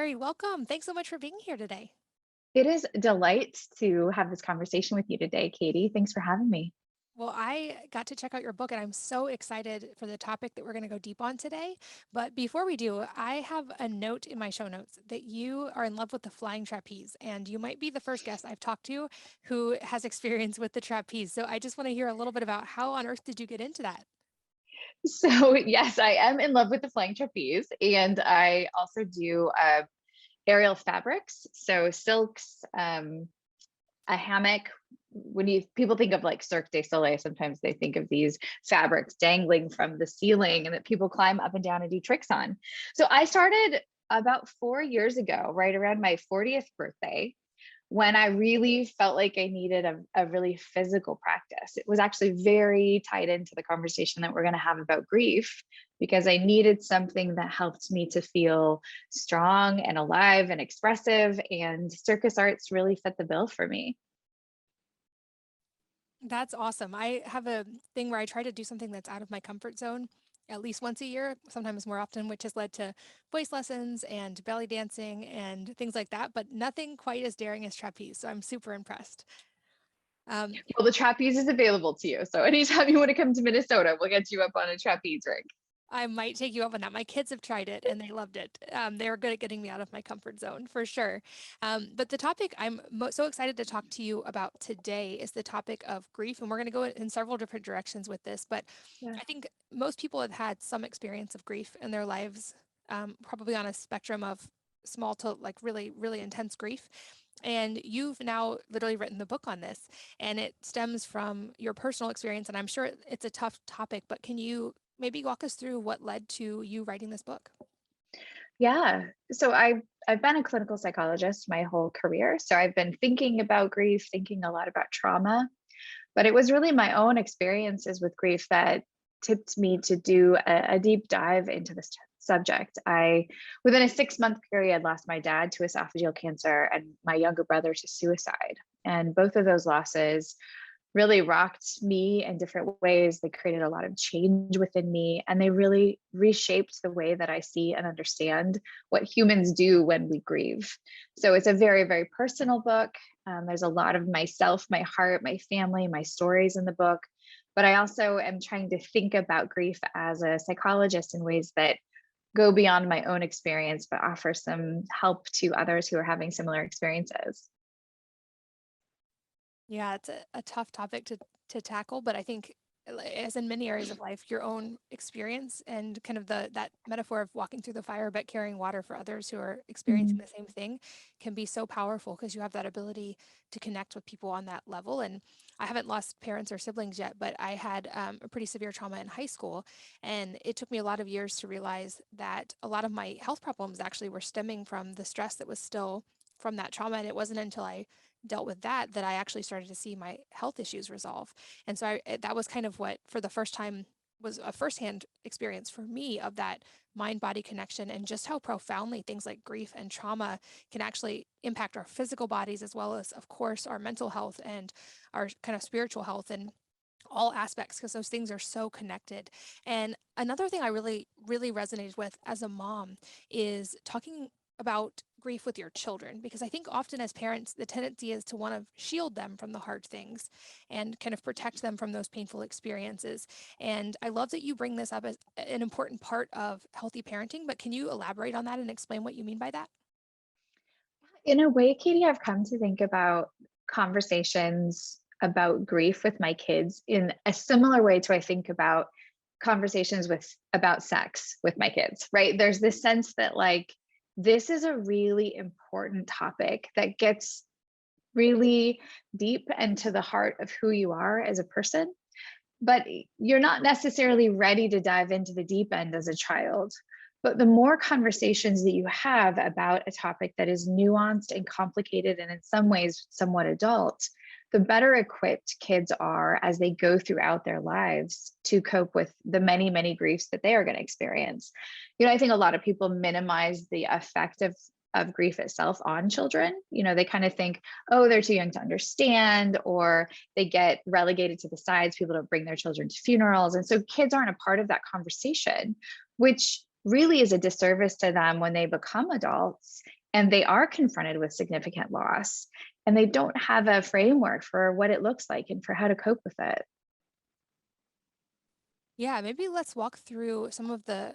Mary. Welcome. Thanks so much for being here today. It is a delight to have this conversation with you today, Katie. Thanks for having me. Well, I got to check out your book and I'm so excited for the topic that we're going to go deep on today. But before we do, I have a note in my show notes that you are in love with the flying trapeze, and you might be the first guest I've talked to who has experience with the trapeze. So I just want to hear a little bit about how on earth did you get into that? So, yes, I am in love with the flying trapeze, and I also do aerial fabrics, so silks, a hammock. When you people think of like Cirque du Soleil, sometimes they think of these fabrics dangling from the ceiling and that people climb up and down and do tricks on. So I started about 4 years ago, right around my 40th birthday, when I really felt like I needed a really physical practice. It was actually very tied into the conversation that we're going to have about grief, because I needed something that helped me to feel strong and alive and expressive. And circus arts really fit the bill for me. That's awesome. I have a thing where I try to do something that's out of my comfort zone at least once a year, sometimes more often, which has led to voice lessons and belly dancing and things like that, but nothing quite as daring as trapeze. So I'm super impressed. Um, Well, the trapeze is available to you. So anytime you want to come to Minnesota, we'll get you up on a trapeze rig. I might take you up on that. My kids have tried it and they loved it. They were good at getting me out of my comfort zone for sure. But the topic I'm so excited to talk to you about today is the topic of grief. And we're going to go in several different directions with this. But Yeah. I think most people have had some experience of grief in their lives, probably on a spectrum of small to like really, really intense grief. And you've now literally written the book on this, and it stems from your personal experience. And I'm sure it's a tough topic, but can you maybe walk us through what led to you writing this book? Yeah. So I've been a clinical psychologist my whole career. So I've been thinking about grief, thinking a lot about trauma. But it was really my own experiences with grief that tipped me to do a deep dive into this subject. Within a 6-month period, lost my dad to esophageal cancer and my younger brother to suicide. And both of those losses really rocked me in different ways. They created a lot of change within me, and they really reshaped the way that I see and understand what humans do when we grieve. So it's a very, very personal book. There's a lot of myself, my heart, my family, my stories in the book. But I also am trying to think about grief as a psychologist in ways that go beyond my own experience, but offer some help to others who are having similar experiences. Yeah, it's a tough topic to tackle, but I think as in many areas of life, your own experience and kind of the that metaphor of walking through the fire but carrying water for others who are experiencing Mhm. the same thing can be so powerful because you have that ability to connect with people on that level. And I haven't lost parents or siblings yet, but I had a pretty severe trauma in high school, and it took me a lot of years to realize that a lot of my health problems actually were stemming from the stress that was still from that trauma. And it wasn't until I dealt with that I actually started to see my health issues resolve. And so that was kind of what, for the first time, was a firsthand experience for me of that mind body connection and just how profoundly things like grief and trauma can actually impact our physical bodies as well as, of course, our mental health and our kind of spiritual health and all aspects, because those things are so connected. And another thing I really, really resonated with as a mom is talking about grief with your children, because I think often as parents, the tendency is to want to shield them from the hard things and kind of protect them from those painful experiences. And I love that you bring this up as an important part of healthy parenting, but can you elaborate on that and explain what you mean by that? In a way, Katie, I've come to think about conversations about grief with my kids in a similar way to I think about conversations with about sex with my kids, right? There's this sense that like this is a really important topic that gets really deep into the heart of who you are as a person, but you're not necessarily ready to dive into the deep end as a child. But the more conversations that you have about a topic that is nuanced and complicated and in some ways somewhat adult, the better equipped kids are as they go throughout their lives to cope with the many, many griefs that they are going to experience. I think a lot of people minimize the effect of grief itself on children. They kind of think, oh, they're too young to understand, or they get relegated to the sides. People don't bring their children to funerals. And so kids aren't a part of that conversation, which really is a disservice to them when they become adults and they are confronted with significant loss and they don't have a framework for what it looks like and for how to cope with it. Yeah, maybe let's walk through some of the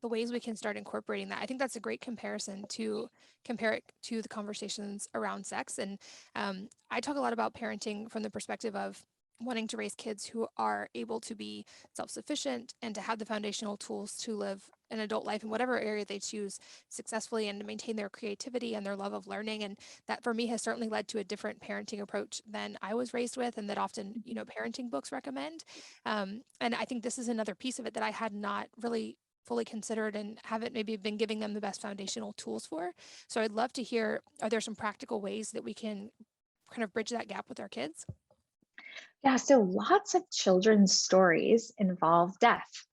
ways we can start incorporating that. I think that's a great comparison to compare it to the conversations around sex. And I talk a lot about parenting from the perspective of wanting to raise kids who are able to be self-sufficient and to have the foundational tools to live an adult life in whatever area they choose successfully and to maintain their creativity and their love of learning. And that for me has certainly led to a different parenting approach than I was raised with and that often, parenting books recommend. And I think this is another piece of it that I had not really fully considered and haven't maybe been giving them the best foundational tools for. So I'd love to hear, are there some practical ways that we can kind of bridge that gap with our kids? Yeah, so lots of children's stories involve death.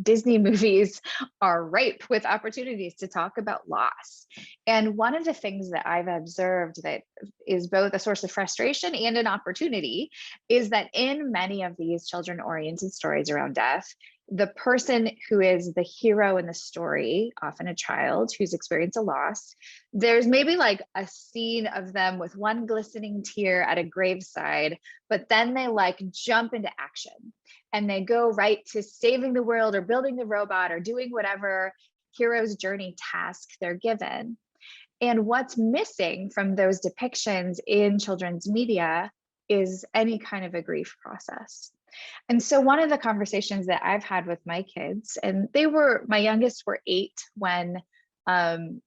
Disney movies are ripe with opportunities to talk about loss. And one of the things that I've observed that is both a source of frustration and an opportunity is that in many of these children oriented stories around death, the person who is the hero in the story, often a child who's experienced a loss, there's maybe like a scene of them with one glistening tear at a graveside, but then they like jump into action and they go right to saving the world or building the robot or doing whatever hero's journey task they're given. And what's missing from those depictions in children's media is any kind of a grief process. And so one of the conversations that I've had with my kids, and my youngest were 8 when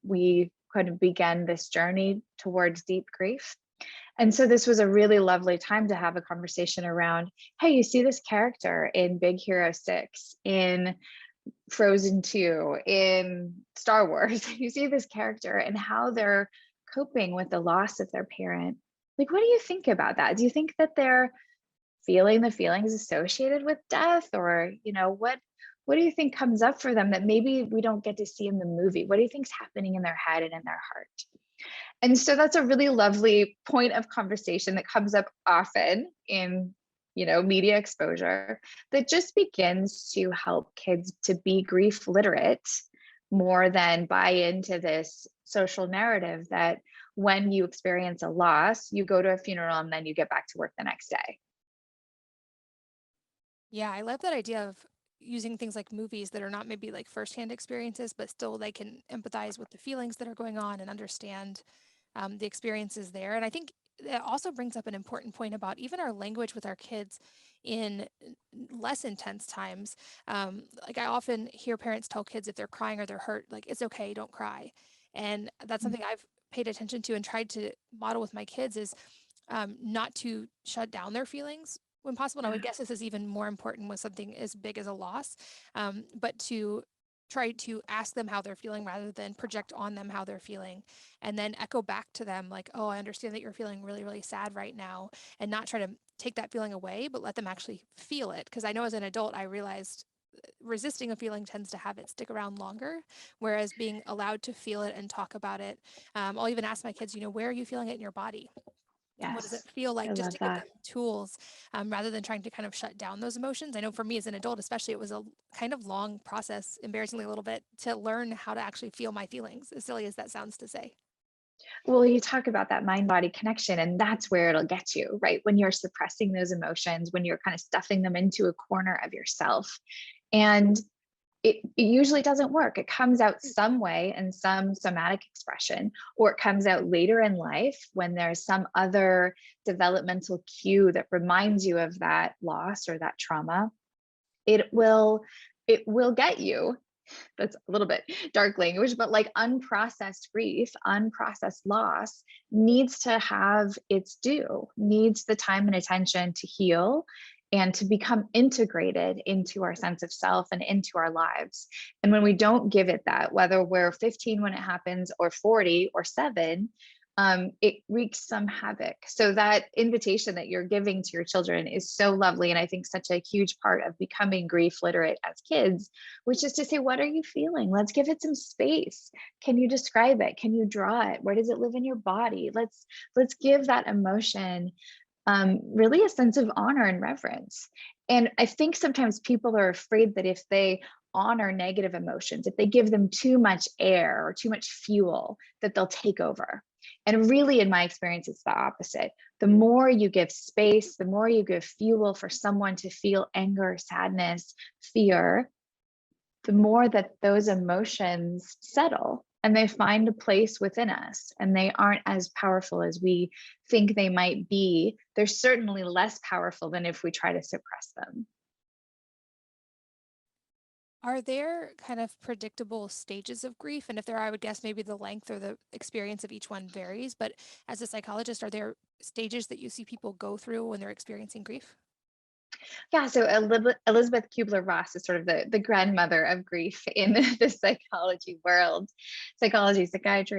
we kind of began this journey towards deep grief. And so this was a really lovely time to have a conversation around, hey, you see this character in Big Hero 6, in Frozen 2, in Star Wars. You see this character and how they're coping with the loss of their parent. Like, what do you think about that? Do you think that they're feeling the feelings associated with death? Or, what do you think comes up for them that maybe we don't get to see in the movie? What do you think's happening in their head and in their heart? And so that's a really lovely point of conversation that comes up often in, media exposure that just begins to help kids to be grief literate more than buy into this social narrative that when you experience a loss, you go to a funeral and then you get back to work the next day. Yeah, I love that idea of using things like movies that are not maybe like firsthand experiences, but still they can empathize with the feelings that are going on and understand the experiences there. And I think it also brings up an important point about even our language with our kids in less intense times. Like I often hear parents tell kids if they're crying or they're hurt, like, it's okay, don't cry. And that's something I've paid attention to and tried to model with my kids is not to shut down their feelings when possible. And I would Yeah. guess this is even more important with something as big as a loss, but to try to ask them how they're feeling rather than project on them how they're feeling and then echo back to them like, oh, I understand that you're feeling really, really sad right now, and not try to take that feeling away, but let them actually feel it. Because I know as an adult, I realized resisting a feeling tends to have it stick around longer, whereas being allowed to feel it and talk about it. I'll even ask my kids, where are you feeling it in your body? What does it Yes. feel I like, just love to give them that. tools, rather than trying to kind of shut down those emotions. I know for me as an adult especially, it was a kind of long process, embarrassingly a little bit, to learn how to actually feel my feelings, as silly as that sounds to say. Well, you talk about that mind body connection, and that's where it'll get you, right? When you're suppressing those emotions, when you're kind of stuffing them into a corner of yourself. And it usually doesn't work. It comes out some way in some somatic expression, or it comes out later in life when there's some other developmental cue that reminds you of that loss or that trauma. It will get you. That's a little bit dark language, but like unprocessed grief, unprocessed loss needs to have its due, needs the time and attention to heal and to become integrated into our sense of self and into our lives. And when we don't give it that, whether we're 15 when it happens or 40 or 7, it wreaks some havoc. So that invitation that you're giving to your children is so lovely. And I think such a huge part of becoming grief literate as kids, which is to say, what are you feeling? Let's give it some space. Can you describe it? Can you draw it? Where does it live in your body? Let's give that emotion really a sense of honor and reverence. And I think sometimes people are afraid that if they honor negative emotions, if they give them too much air or too much fuel, that they'll take over. And really, in my experience, it's the opposite. The more you give space, the more you give fuel for someone to feel anger, sadness, fear, the more that those emotions settle and they find a place within us, and they aren't as powerful as we think they might be. They're certainly less powerful than if we try to suppress them. Are there kind of predictable stages of grief? And if there are, I would guess maybe the length or the experience of each one varies. But as a psychologist, are there stages that you see people go through when they're experiencing grief? Yeah, so Elizabeth Kubler-Ross is sort of the grandmother of grief in the psychiatry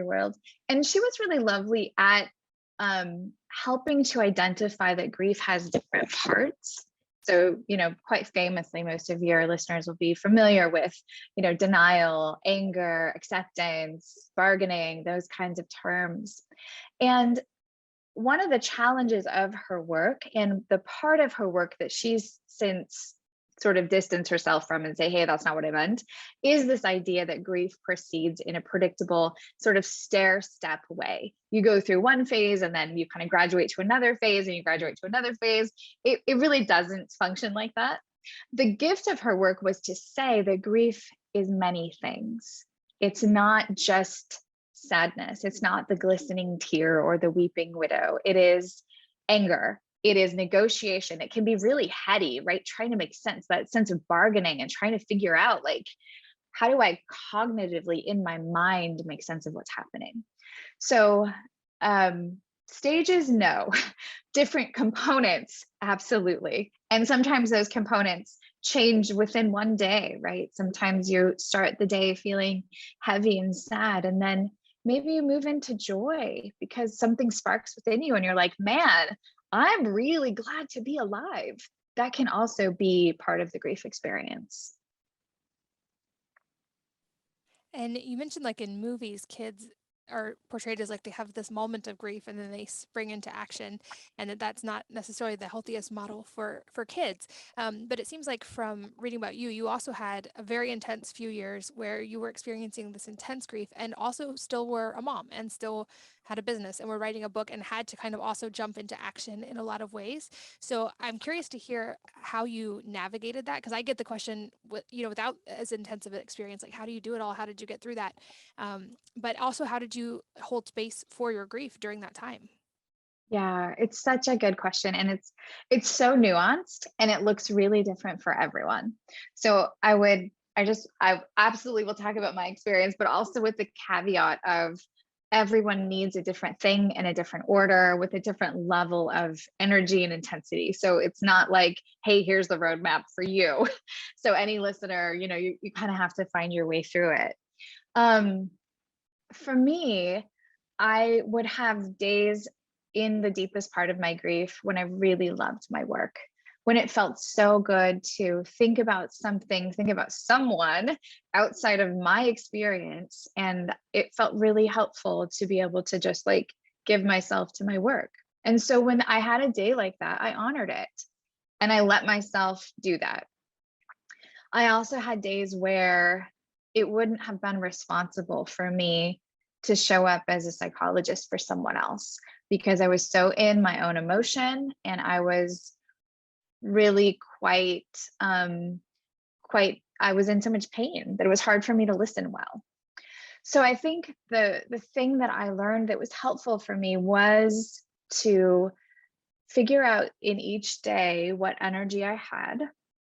world. And she was really lovely at helping to identify that grief has different parts. So, quite famously, most of your listeners will be familiar with, denial, anger, acceptance, bargaining, those kinds of terms. And one of the challenges of her work, and the part of her work that she's since sort of distanced herself from and say, hey, that's not what I meant, is this idea that grief proceeds in a predictable sort of stair step way. You go through one phase and then you kind of graduate to another phase and you graduate to another phase. It really doesn't function like that. The gift of her work was to say that grief is many things. It's not just sadness. It's not the glistening tear or the weeping widow. It is anger. It is negotiation. It can be really heady, right? Trying to make sense, that sense of bargaining and trying to figure out, like, how do I cognitively in my mind make sense of what's happening? So, stages, no. Different components, absolutely. And sometimes those components change within one day, right? Sometimes you start the day feeling heavy and sad, and then maybe you move into joy because something sparks within you and you're like, man, I'm really glad to be alive. That can also be part of the grief experience. And you mentioned like in movies, kids are portrayed as like they have this moment of grief and then they spring into action, and that's not necessarily the healthiest model for kids. But it seems like from reading about you, you also had a very intense few years where you were experiencing this intense grief and also still were a mom and still had a business and were writing a book and had to kind of also jump into action in a lot of ways. So I'm curious to hear how you navigated that, because I get the question, without as intensive an experience, like how do you do it all? How did you get through that? But also, how did you hold space for your grief during that time? Yeah, it's such a good question, and it's so nuanced and it looks really different for everyone. So I absolutely will talk about my experience, but also with the caveat of everyone needs a different thing in a different order with a different level of energy and intensity. So it's not like, hey, here's the roadmap for you. So any listener, you kind of have to find your way through it. Um, for me, I would have days in the deepest part of my grief when I really loved my work, when it felt so good to think about something, think about someone outside of my experience. And it felt really helpful to be able to just like give myself to my work. And so when I had a day like that, I honored it and I let myself do that. I also had days where it wouldn't have been responsible for me to show up as a psychologist for someone else because I was so in my own emotion and I was really I was in so much pain that it was hard for me to listen well. So I think the thing that I learned that was helpful for me was to figure out in each day what energy I had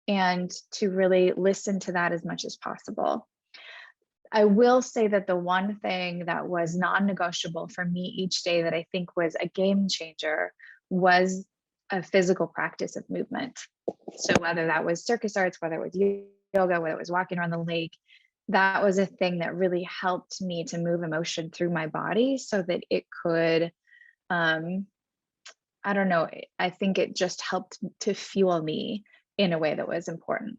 and to really listen to that as much as possible. I will say that the one thing that was non-negotiable for me each day that I think was a game changer was a physical practice of movement. So whether that was circus arts, whether it was yoga, whether it was walking around the lake, that was a thing that really helped me to move emotion through my body so that it could, I don't know, I think it just helped to fuel me in a way that was important.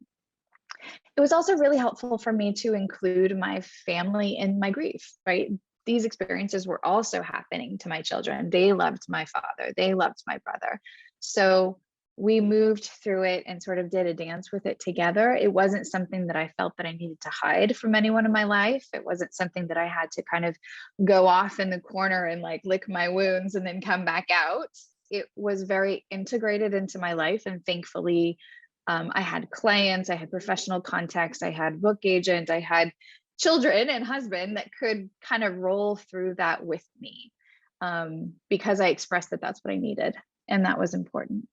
It was also really helpful for me to include my family in my grief, right? These experiences were also happening to my children. They loved my father, they loved my brother. So we moved through it and sort of did a dance with it together. It wasn't something that I felt that I needed to hide from anyone in my life. It wasn't something that I had to kind of go off in the corner and like lick my wounds and then come back out. It was very integrated into my life. And thankfully, I had clients, I had professional contacts, I had book agent, I had children and husband that could kind of roll through that with me, because I expressed that that's what I needed. And that was important.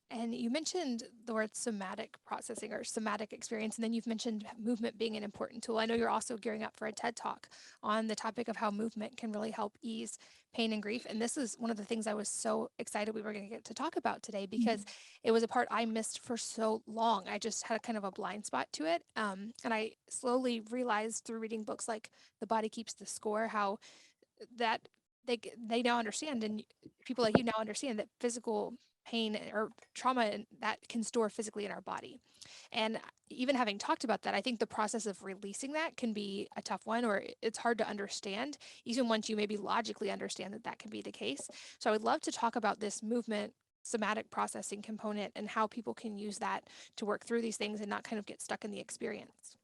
And you mentioned the word somatic processing or somatic experience, and then you've mentioned movement being an important tool. I know you're also gearing up for a TED Talk on the topic of how movement can really help ease pain and grief. And this is one of the things I was so excited we were going to get to talk about today because it was a part I missed for so long. I just had a kind of a blind spot to it. And I slowly realized through reading books like The Body Keeps the Score how that they now understand, and people like you now understand that physical pain or trauma and that can store physically in our body. And even having talked about that, I think the process of releasing that can be a tough one, or it's hard to understand, even once you maybe logically understand that that can be the case. So I would love to talk about this movement somatic processing component and how people can use that to work through these things and not kind of get stuck in the experience.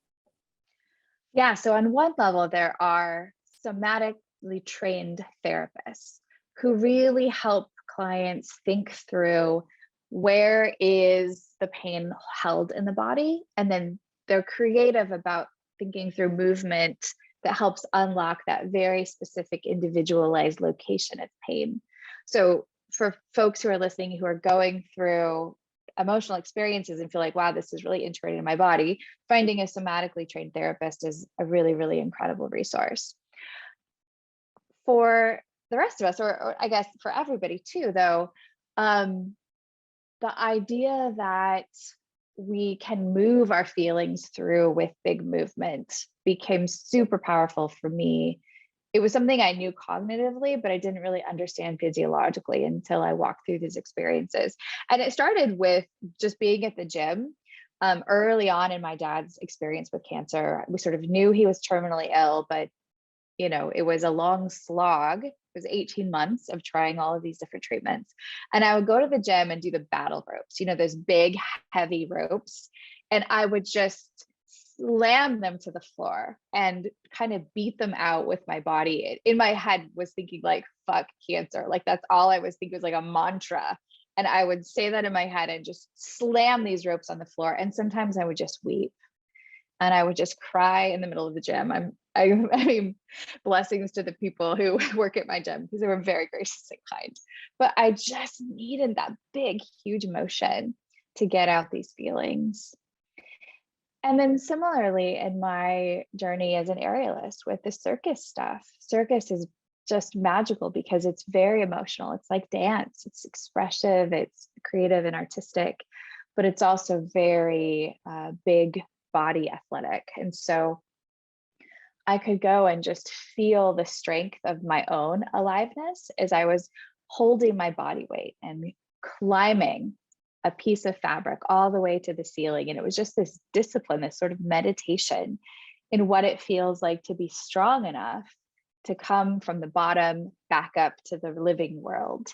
Yeah. So, on one level, there are somatically trained therapists who really help clients think through where is the pain held in the body. And then they're creative about thinking through movement that helps unlock that very specific individualized location of pain. So, for folks who are listening who are going through emotional experiences and feel like, wow, this is really integrated in my body, finding a somatically trained therapist is a really, really incredible resource. For the rest of us, or I guess for everybody too, though, um, the idea that we can move our feelings through with big movement became super powerful for me. It was something I knew cognitively, but I didn't really understand physiologically until I walked through these experiences. And it started with just being at the gym. Early on in my dad's experience with cancer, we sort of knew he was terminally ill, but it was a long slog. It was 18 months of trying all of these different treatments. And I would go to the gym and do the battle ropes, those big, heavy ropes. And I would just slam them to the floor and kind of beat them out with my body. In my head was thinking like, fuck cancer. Like that's all I was thinking was like a mantra. And I would say that in my head and just slam these ropes on the floor. And sometimes I would just weep and I would just cry in the middle of the gym. I mean, blessings to the people who work at my gym because they were very gracious and kind. But I just needed that big, huge emotion to get out these feelings. And then similarly, in my journey as an aerialist with the circus stuff, circus is just magical because it's very emotional. It's like dance, it's expressive, it's creative and artistic, but it's also very big body athletic. And so I could go and just feel the strength of my own aliveness as I was holding my body weight and climbing a piece of fabric all the way to the ceiling. And it was just this discipline, this sort of meditation in what it feels like to be strong enough to come from the bottom back up to the living world.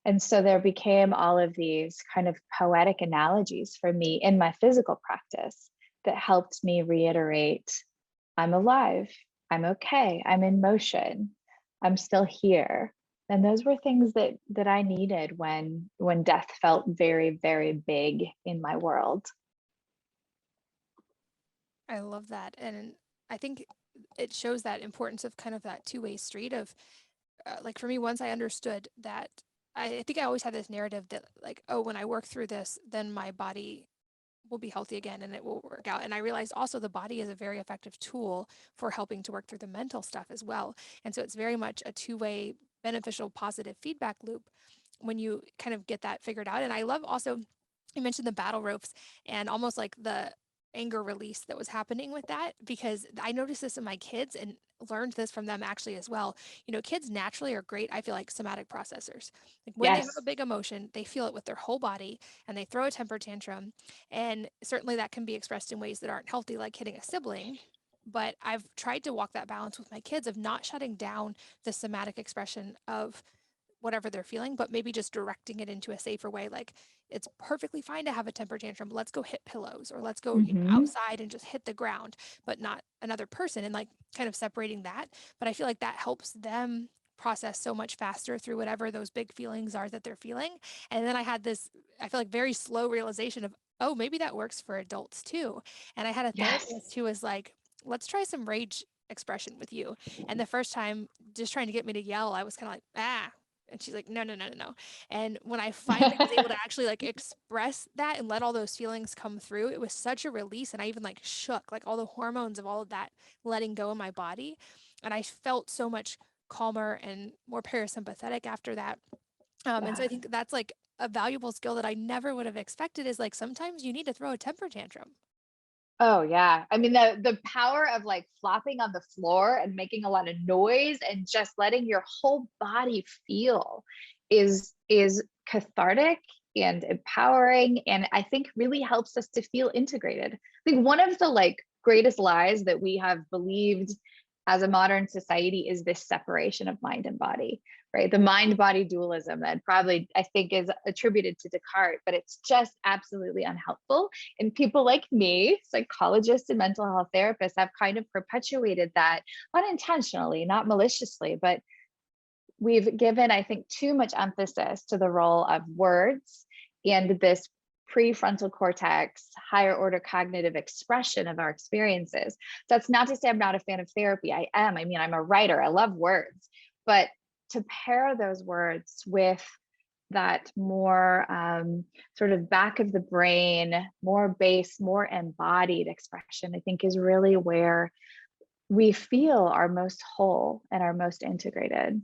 And so there became all of these kind of poetic analogies for me in my physical practice that helped me reiterate, I'm alive, I'm okay, I'm in motion, I'm still here. And those were things that I needed when death felt very, very big in my world. I love that. And I think it shows that importance of kind of that two-way street of like for me, once I understood that, I think I always had this narrative that like, oh, when I work through this, then my body will be healthy again and it will work out. And I realized also the body is a very effective tool for helping to work through the mental stuff as well. And so it's very much a two-way beneficial positive feedback loop when you kind of get that figured out. And I love also you mentioned the battle ropes and almost like the anger release that was happening with that because I noticed this in my kids and learned this from them actually as well. Kids naturally are great, I feel like somatic processors. Like when they have a Yes. big emotion, they feel it with their whole body and they throw a temper tantrum. And certainly that can be expressed in ways that aren't healthy, like hitting a sibling. But I've tried to walk that balance with my kids of not shutting down the somatic expression of whatever they're feeling, but maybe just directing it into a safer way. Like, it's perfectly fine to have a temper tantrum. Let's go hit pillows, or let's go Hmm. outside and just hit the ground, but not another person, and like kind of separating that. But I feel like that helps them process so much faster through whatever those big feelings are that they're feeling. And then I had this, I feel like, very slow realization of, oh, maybe that works for adults too. And I had a Yes. therapist who was like, let's try some rage expression with you. And the first time, just trying to get me to yell, I was kind of like, ah. And she's like, no, no, no, no, no. And when I finally was able to actually like express that and let all those feelings come through, it was such a release. And I even like shook, like all the hormones of all of that letting go in my body. And I felt so much calmer and more parasympathetic after that. And so I Yeah. think that's like a valuable skill that I never would have expected, is like sometimes you need to throw a temper tantrum. Oh yeah. I mean, the power of like flopping on the floor and making a lot of noise and just letting your whole body feel is cathartic and empowering, and I think really helps us to feel integrated. I think one of the like greatest lies that we have believed as a modern society is this separation of mind and body, right? The mind body dualism that probably I think is attributed to Descartes, but it's just absolutely unhelpful. And people like me, psychologists and mental health therapists, have kind of perpetuated that unintentionally, not maliciously, but we've given, I think, too much emphasis to the role of words and this prefrontal cortex, higher order cognitive expression of our experiences. That's not to say I'm not a fan of therapy. I am. I mean, I'm a writer, I love words, but to pair those words with that more sort of back of the brain, more base, more embodied expression, I think is really where we feel our most whole and our most integrated.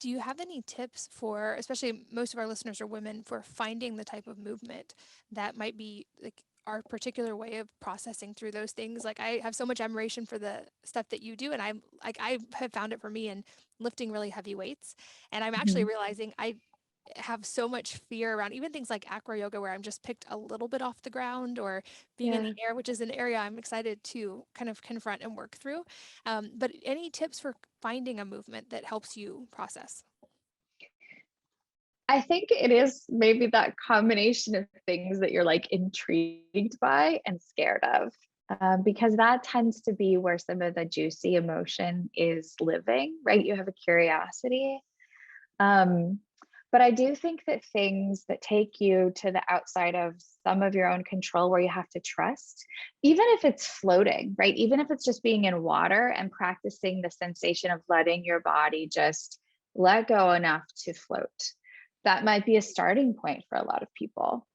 Do you have any tips for, especially most of our listeners are women, for finding the type of movement that might be like our particular way of processing through those things? Like, I have so much admiration for the stuff that you do, and I'm like, I have found it for me in lifting really heavy weights. And I'm actually Mhm. realizing I have so much fear around even things like acro yoga, where I'm just picked a little bit off the ground, or being in the Yeah. air, which is an area I'm excited to kind of confront and work through. But any tips for finding a movement that helps you process? I think it is maybe that combination of things that you're like intrigued by and scared of, because that tends to be where some of the juicy emotion is living, right? You have a curiosity. Um, but I do think that things that take you to the outside of some of your own control, where you have to trust, even if it's floating, right? Even if it's just being in water and practicing the sensation of letting your body just let go enough to float, that might be a starting point for a lot of people.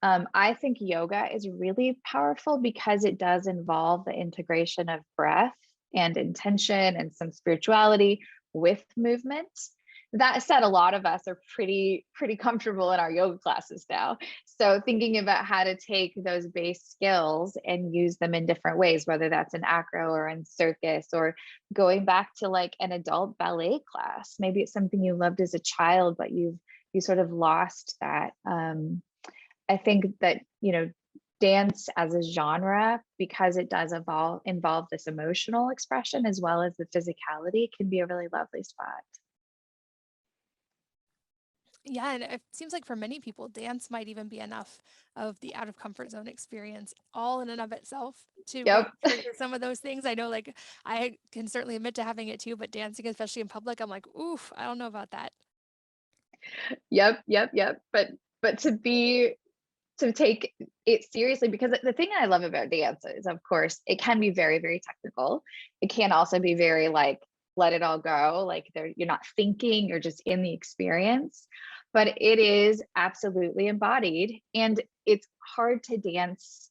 I think yoga is really powerful because it does involve the integration of breath and intention and some spirituality with movement. That said, a lot of us are pretty comfortable in our yoga classes now. So thinking about how to take those base skills and use them in different ways, whether that's in acro or in circus, or going back to like an adult ballet class. Maybe it's something you loved as a child, but you sort of lost that. I think that, dance as a genre, because it does involve this emotional expression as well as the physicality, can be a really lovely spot. Yeah, and it seems like for many people, dance might even be enough of the out of comfort zone experience, all in and of itself, to maybe Yep. trigger some of those things. I know, like, I can certainly admit to having it too, but dancing, especially in public, I'm like, oof, I don't know about that. Yep. But to take it seriously, because the thing I love about dance is, of course, it can be very, very technical. It can also be very like, let it all go. Like you're not thinking, you're just in the experience. But it is absolutely embodied. And it's hard to dance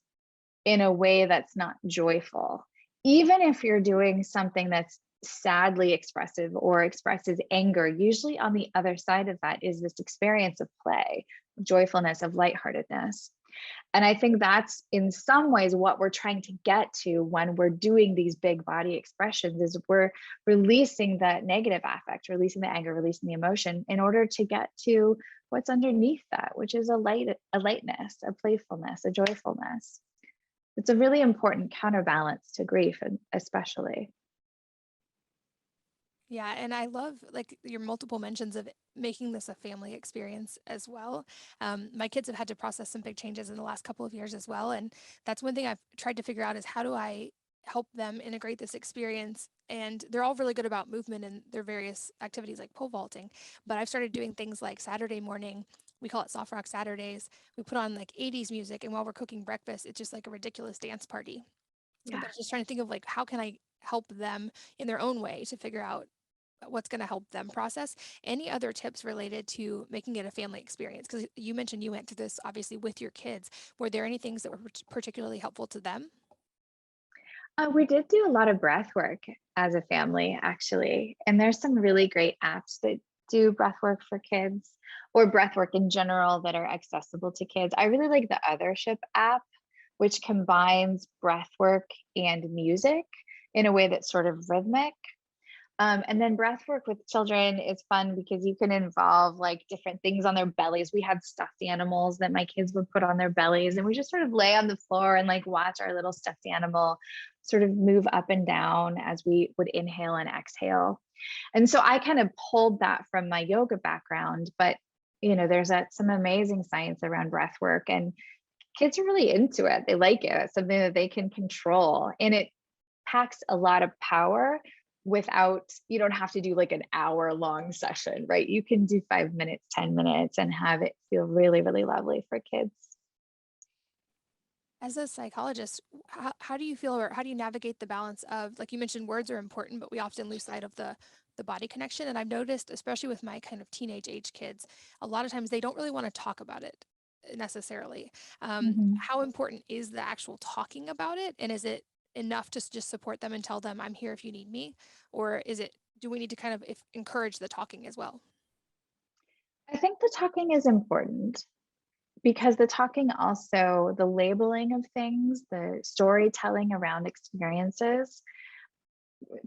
in a way that's not joyful. Even if you're doing something that's sadly expressive or expresses anger, usually on the other side of that is this experience of play, of joyfulness, of lightheartedness. And I think that's in some ways what we're trying to get to when we're doing these big body expressions, is we're releasing that negative affect, releasing the anger, releasing the emotion, in order to get to what's underneath that, which is a lightness, a playfulness, a joyfulness. It's a really important counterbalance to grief, and especially. Yeah, and I love like your multiple mentions of making this a family experience as well. My kids have had to process some big changes in the last couple of years as well, and that's one thing I've tried to figure out is how do I help them integrate this experience. And they're all really good about movement and their various activities like pole vaulting, but I've started doing things like Saturday morning. We call it Soft Rock Saturdays. We put on like 80s music, and while we're cooking breakfast, it's just like a ridiculous dance party. Yeah. But I was just trying to think of like how can I help them in their own way to figure out what's going to help them process. Any other tips related to making it a family experience? Because you mentioned you went through this obviously with your kids. Were there any things that were particularly helpful to them? We did do a lot of breath work as a family, actually. And there's some really great apps that do breath work for kids or breath work in general that are accessible to kids. I really like the Othership app, which combines breath work and music in a way that's sort of rhythmic. And then breath work with children is fun because you can involve like different things on their bellies. We had stuffed animals that my kids would put on their bellies, and we just sort of lay on the floor and like watch our little stuffed animal sort of move up and down as we would inhale and exhale. And so I kind of pulled that from my yoga background, but there's some amazing science around breath work, and kids are really into it. They like it. It's something that they can control, and it packs a lot of power without, you don't have to do like an hour long session, right? You can do 5 minutes, 10 minutes and have it feel really, really lovely for kids. As a psychologist, how do you feel or how do you navigate the balance of, like you mentioned, words are important, but we often lose sight of the body connection. And I've noticed, especially with my kind of teenage age kids, a lot of times they don't really want to talk about it necessarily. Mhm. How important is the actual talking about it? And is it enough to just support them and tell them, I'm here if you need me? Or do we need to kind of encourage the talking as well? I think the talking is important because the talking also, the labeling of things, the storytelling around experiences,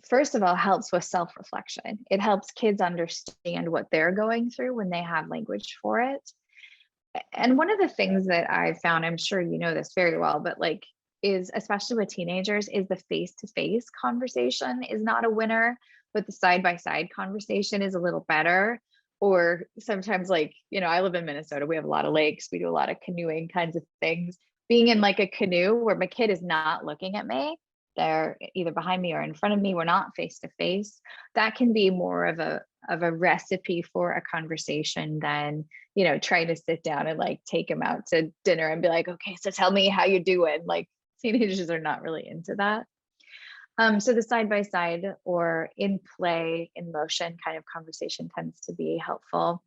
first of all, helps with self reflection. It helps kids understand what they're going through when they have language for it. And one of the things that I've found, I'm sure you know this very well, but like, is especially with teenagers, is the face to face conversation is not a winner, but the side by side conversation is a little better. Or sometimes, like, I live in Minnesota, we have a lot of lakes, we do a lot of canoeing kinds of things. Being in like a canoe where my kid is not looking at me, they're either behind me or in front of me, we're not face to face, that can be more of a recipe for a conversation than trying to sit down and like take them out to dinner and be like, okay, so tell me how you doing. Like teenagers are not really into that. So the side by side or in play, in motion kind of conversation tends to be helpful.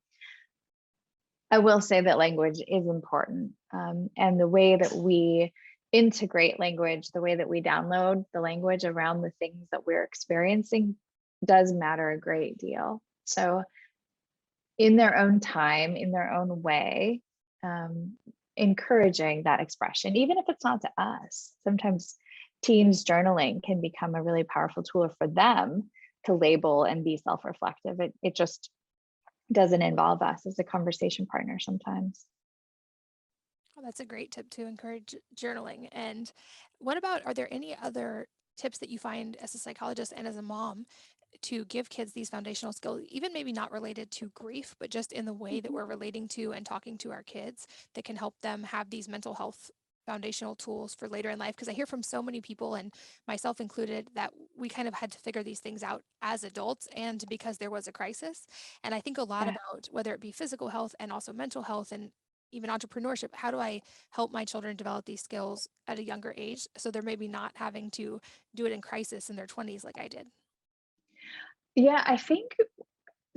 I will say that language is important. And the way that we integrate language, the way that we download the language around the things that we're experiencing does matter a great deal. So in their own time, in their own way, um, encouraging that expression, even if it's not to us. Sometimes teens journaling can become a really powerful tool for them to label and be self reflective. It just doesn't involve us as a conversation partner sometimes. Oh, that's a great tip to encourage journaling. And what about, are there any other tips that you find as a psychologist and as a mom to give kids these foundational skills, even maybe not related to grief, but just in the way that Mhm. we're relating to and talking to our kids that can help them have these mental health foundational tools for later in life? Because I hear from so many people, and myself included, that we kind of had to figure these things out as adults and because there was a crisis. And I think a lot Yeah. about whether it be physical health and also mental health and even entrepreneurship. How do I help my children develop these skills at a younger age so they're maybe not having to do it in crisis in their 20s like I did? Yeah, I think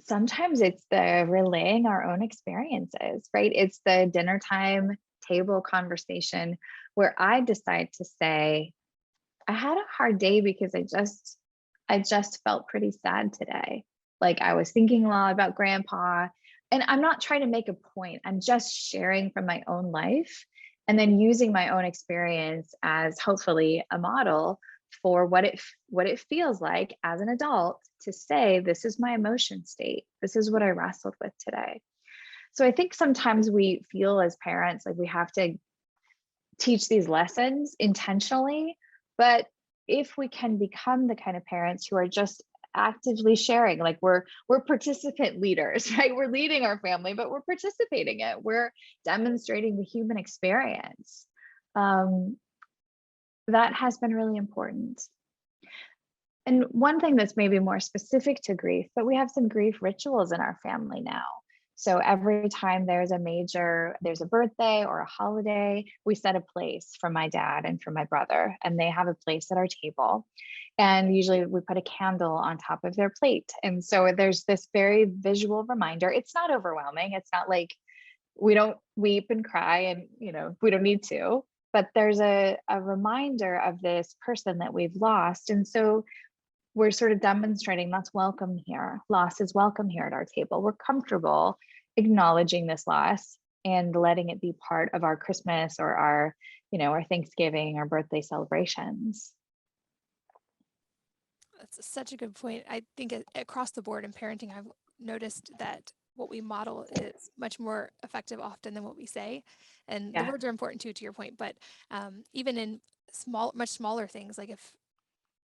sometimes it's the relaying our own experiences, right? It's the dinner time table conversation where I decide to say, I had a hard day because I just felt pretty sad today. Like I was thinking a lot about grandpa, and I'm not trying to make a point. I'm just sharing from my own life and then using my own experience as hopefully a model for what it feels like as an adult to say, this is my emotion state. This is what I wrestled with today. So I think sometimes we feel as parents like we have to teach these lessons intentionally. But if we can become the kind of parents who are just actively sharing, like we're participant leaders, right? We're leading our family, but we're participating it. We're demonstrating the human experience. Um, that has been really important. And one thing that's maybe more specific to grief, but we have some grief rituals in our family now. So every time there's a birthday or a holiday, we set a place for my dad and for my brother, and they have a place at our table. And usually we put a candle on top of their plate. And so there's this very visual reminder. It's not overwhelming. It's not like we don't weep and cry and, we don't need to, but there's a reminder of this person that we've lost. And so we're sort of demonstrating that's welcome here. Loss is welcome here at our table. We're comfortable acknowledging this loss and letting it be part of our Christmas or our Thanksgiving or birthday celebrations. That's such a good point. I think across the board in parenting, I've noticed that what we model is much more effective often than what we say. And the Yeah. words are important too, to your point. But even in much smaller things, like if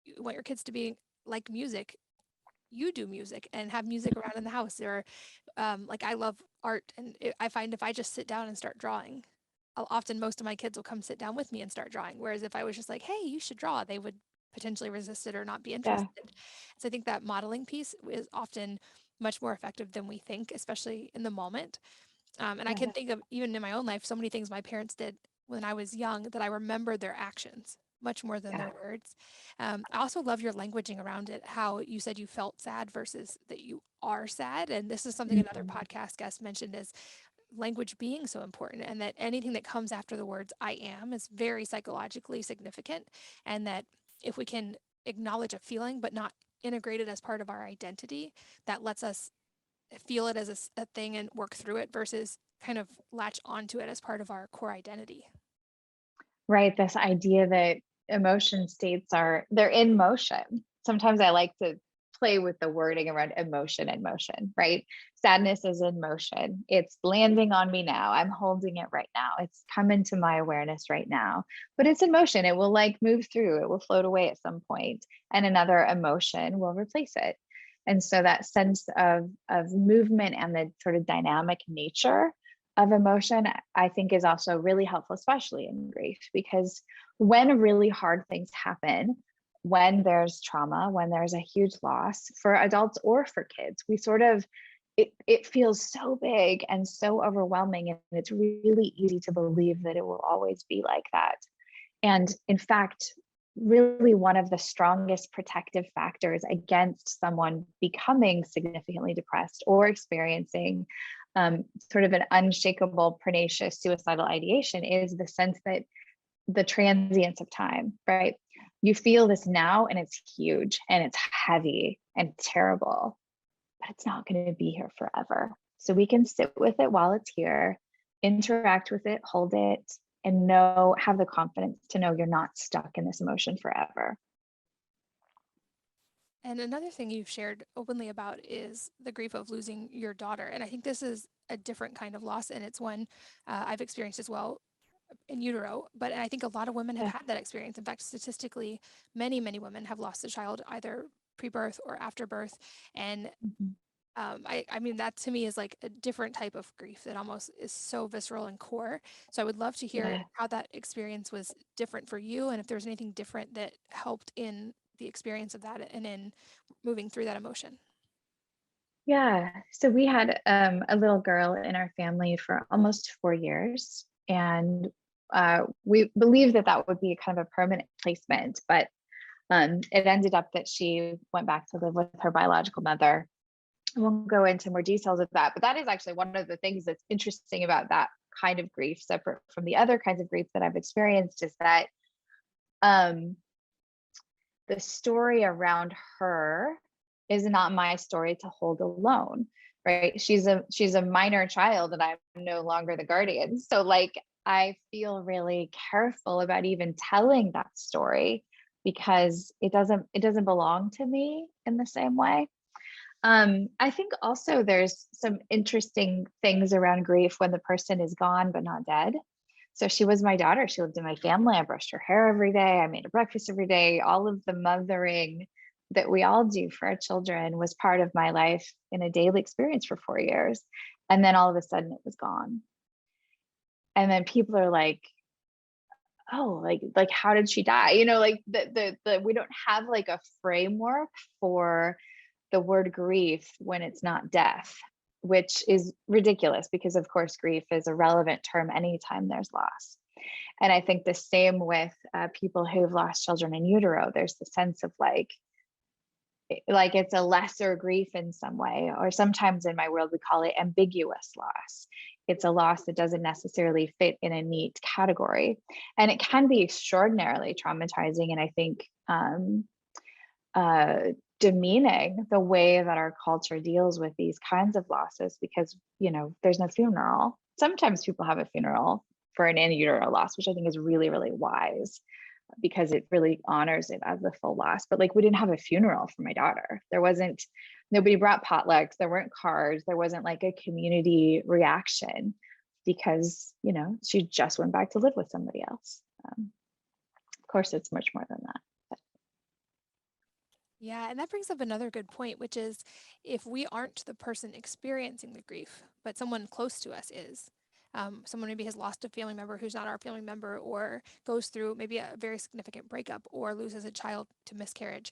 you want your kids to be like music, you do music and have music around in the house. Or like I love art, and I find if I just sit down and start drawing, often most of my kids will come sit down with me and start drawing. Whereas if I was just like, "Hey, you should draw," they would potentially resist it or not be Yeah. interested. So I think that modeling piece is often much more effective than we think, especially in the moment. And I Yeah. can think of even in my own life so many things my parents did when I was young that I remember their actions much more than Yeah. their words. I also love your languaging around it, how you said you felt sad versus that you are sad. And this is something another Mhm. podcast guest mentioned is language being so important, and that anything that comes after the words I am is very psychologically significant. And that if we can acknowledge a feeling but not integrate it as part of our identity, that lets us feel it as a thing and work through it versus kind of latch onto it as part of our core identity. Right. This idea that emotion states they're in motion. Sometimes I like to play with the wording around emotion and motion, right? Sadness is in motion. It's landing on me now. I'm holding it right now. It's come into my awareness right now, but it's in motion. It will like move through, it will float away at some point, and another emotion will replace it. And so that sense of movement and the sort of dynamic nature of emotion, I think is also really helpful, especially in grief, because when really hard things happen, when there's trauma, when there's a huge loss for adults or for kids, we sort of, it feels so big and so overwhelming. And it's really easy to believe that it will always be like that. And in fact, really one of the strongest protective factors against someone becoming significantly depressed or experiencing sort of an unshakable, pernicious suicidal ideation is the sense that the transience of time, right? You feel this now and it's huge and it's heavy and terrible, but it's not going to be here forever. So we can sit with it while it's here, interact with it, hold it, and have the confidence to know you're not stuck in this emotion forever. And another thing you've shared openly about is the grief of losing your daughter. And I think this is a different kind of loss, and it's one I've experienced as well in utero. But I think a lot of women have Yeah. had that experience. In fact, statistically, many, many women have lost a child either pre-birth or after birth. And Mhm. I mean, that to me is like a different type of grief that almost is so visceral and core. So I would love to hear Yeah. how that experience was different for you, and if there's anything different that helped in the experience of that and in moving through that emotion. Yeah. So we had a little girl in our family for almost 4 years. And we believed that that would be kind of a permanent placement. But it ended up that she went back to live with her biological mother. I won't go into more details of that, but that is actually one of the things that's interesting about that kind of grief, separate from the other kinds of grief that I've experienced, is that um, the story around her is not my story to hold alone, right? She's a minor child and I'm no longer the guardian. So like I feel really careful about even telling that story because it doesn't belong to me in the same way. I think also there's some interesting things around grief when the person is gone but not dead. So she was my daughter. She lived in my family. I brushed her hair every day. I made her breakfast every day. All of the mothering that we all do for our children was part of my life in a daily experience for 4 years. And then all of a sudden it was gone. And then people are like, oh, like how did she die? Like the we don't have like a framework for the word grief when it's not death, which is ridiculous because of course grief is a relevant term anytime there's loss. And I think the same with people who've lost children in utero. There's the sense of like it's a lesser grief in some way, or sometimes in my world we call it ambiguous loss. It's a loss that doesn't necessarily fit in a neat category, and it can be extraordinarily traumatizing. And I think demeaning the way that our culture deals with these kinds of losses, because there's no funeral. Sometimes people have a funeral for an in utero loss, which I think is really, really wise, because it really honors it as a full loss. But like, we didn't have a funeral for my daughter. Nobody brought potlucks, there weren't cards, there wasn't like a community reaction, because she just went back to live with somebody else. Of course it's much more than that. Yeah, and that brings up another good point, which is if we aren't the person experiencing the grief, but someone close to us is, someone maybe has lost a family member who's not our family member, or goes through maybe a very significant breakup, or loses a child to miscarriage.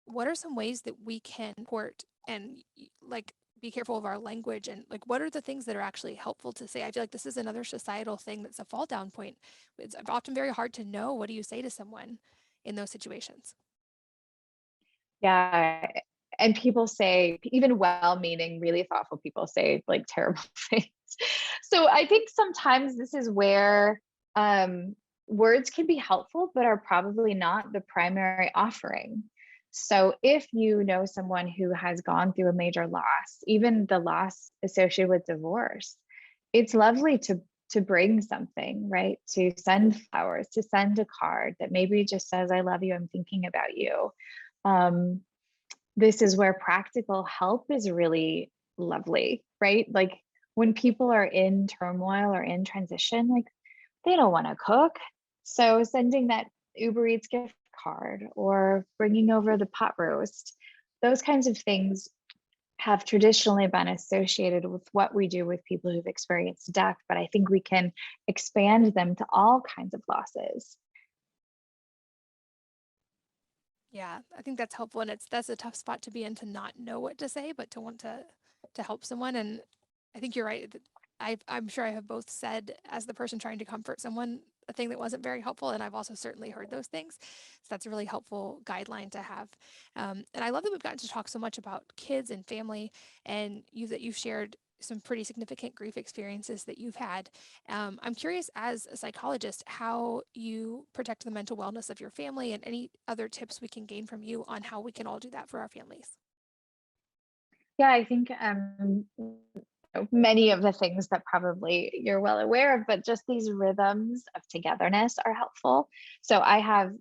What are some ways that we can support and like be careful of our language, and like what are the things that are actually helpful to say? I feel like this is another societal thing that's a fall down point. It's often very hard to know what do you say to someone in those situations. Yeah. And people say, even well-meaning, really thoughtful people say like terrible things. So I think sometimes this is where words can be helpful, but are probably not the primary offering. So if you know someone who has gone through a major loss, even the loss associated with divorce, it's lovely to bring something, right? To send flowers, to send a card that maybe just says, I love you, I'm thinking about you. Um, this is where practical help is really lovely, right? Like when people are in turmoil or in transition, like they don't want to cook. So sending that Uber Eats gift card or bringing over the pot roast, those kinds of things have traditionally been associated with what we do with people who've experienced death, but I think we can expand them to all kinds of losses. Yeah, I think that's helpful, and that's a tough spot to be in, to not know what to say, but to want to help someone. And I think you're right. I'm sure I have both said, as the person trying to comfort someone, a thing that wasn't very helpful, and I've also certainly heard those things. So that's a really helpful guideline to have. And I love that we've gotten to talk so much about kids and family, and you've shared some pretty significant grief experiences that you've had. I'm curious, as a psychologist, how you protect the mental wellness of your family, and any other tips we can gain from you on how we can all do that for our families. Yeah, I think many of the things that probably you're well aware of, but just these rhythms of togetherness are helpful. So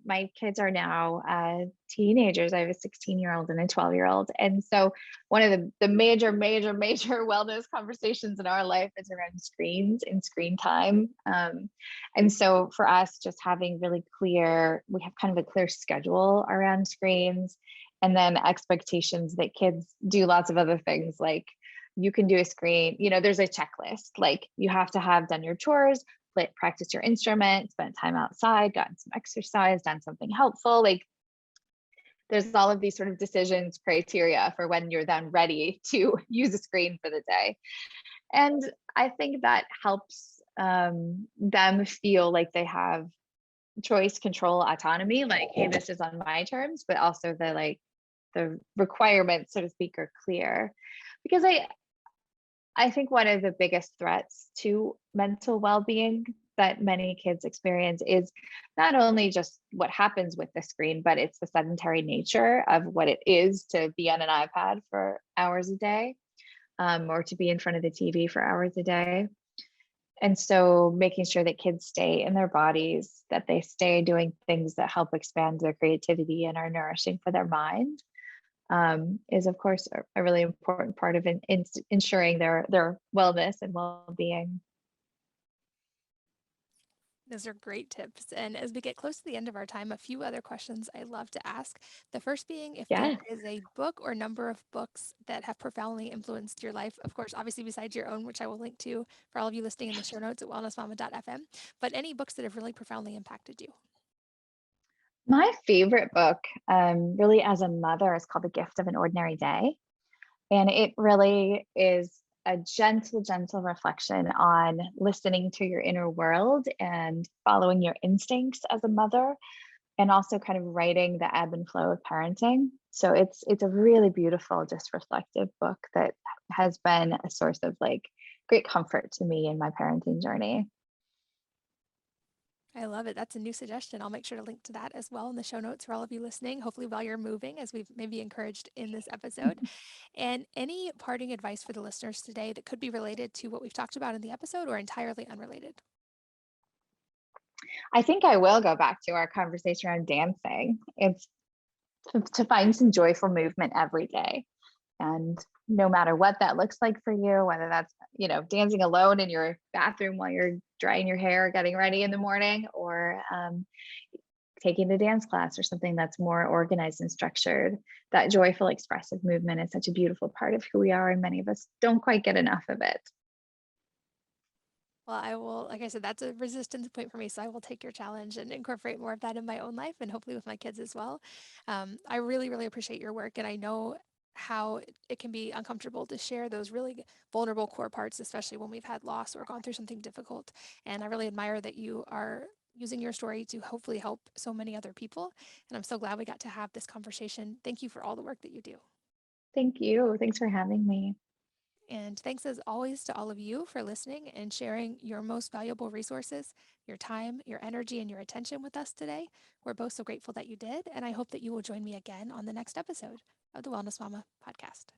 my kids are now teenagers. I have a 16-year-old and a 12-year-old. And so one of the major, major, major wellness conversations in our life is around screens and screen time. And so for us, just having we have kind of a clear schedule around screens, and then expectations that kids do lots of other things, like you can do a screen, there's a checklist, like you have to have done your chores, practice your instrument, spent time outside, gotten some exercise, done something helpful. Like there's all of these sort of decisions criteria for when you're then ready to use a screen for the day. And I think that helps them feel like they have choice, control, autonomy, like, hey, this is on my terms, but also the requirements, so to speak, are clear. Because I think one of the biggest threats to mental well-being that many kids experience is not only just what happens with the screen, but it's the sedentary nature of what it is to be on an iPad for hours a day, or to be in front of the TV for hours a day. And so making sure that kids stay in their bodies, that they stay doing things that help expand their creativity and are nourishing for their mind, is of course a really important part of ensuring their wellness and well-being. Those are great tips. And as we get close to the end of our time, a few other questions I love to ask. The first being if there Yes. is a book or number of books that have profoundly influenced your life. Of course, obviously, besides your own, which I will link to for all of you listening in the show notes at wellnessmama.fm, but any books that have really profoundly impacted you. My favorite book, really as a mother, is called The Gift of an Ordinary Day. And it really is a gentle, gentle reflection on listening to your inner world and following your instincts as a mother, and also kind of writing the ebb and flow of parenting. So it's a really beautiful, just reflective book that has been a source of like great comfort to me in my parenting journey. I love it. That's a new suggestion. I'll make sure to link to that as well in the show notes for all of you listening, hopefully while you're moving, as we've maybe encouraged in this episode. And any parting advice for the listeners today that could be related to what we've talked about in the episode or entirely unrelated? I think I will go back to our conversation around dancing. It's to find some joyful movement every day. And no matter what that looks like for you, whether that's, dancing alone in your bathroom while you're drying your hair, getting ready in the morning, or taking a dance class or something that's more organized and structured, that joyful, expressive movement is such a beautiful part of who we are. And many of us don't quite get enough of it. Well, I will, like I said, that's a resistance point for me. So I will take your challenge and incorporate more of that in my own life and hopefully with my kids as well. I really, really appreciate your work. And I know how it can be uncomfortable to share those really vulnerable core parts, especially when we've had loss or gone through something difficult. And I really admire that you are using your story to hopefully help so many other people. And I'm so glad we got to have this conversation. Thank you for all the work that you do. Thank you. Thanks for having me. And thanks as always to all of you for listening and sharing your most valuable resources, your time, your energy, and your attention with us today. We're both so grateful that you did. And I hope that you will join me again on the next episode of the Wellness Mama podcast.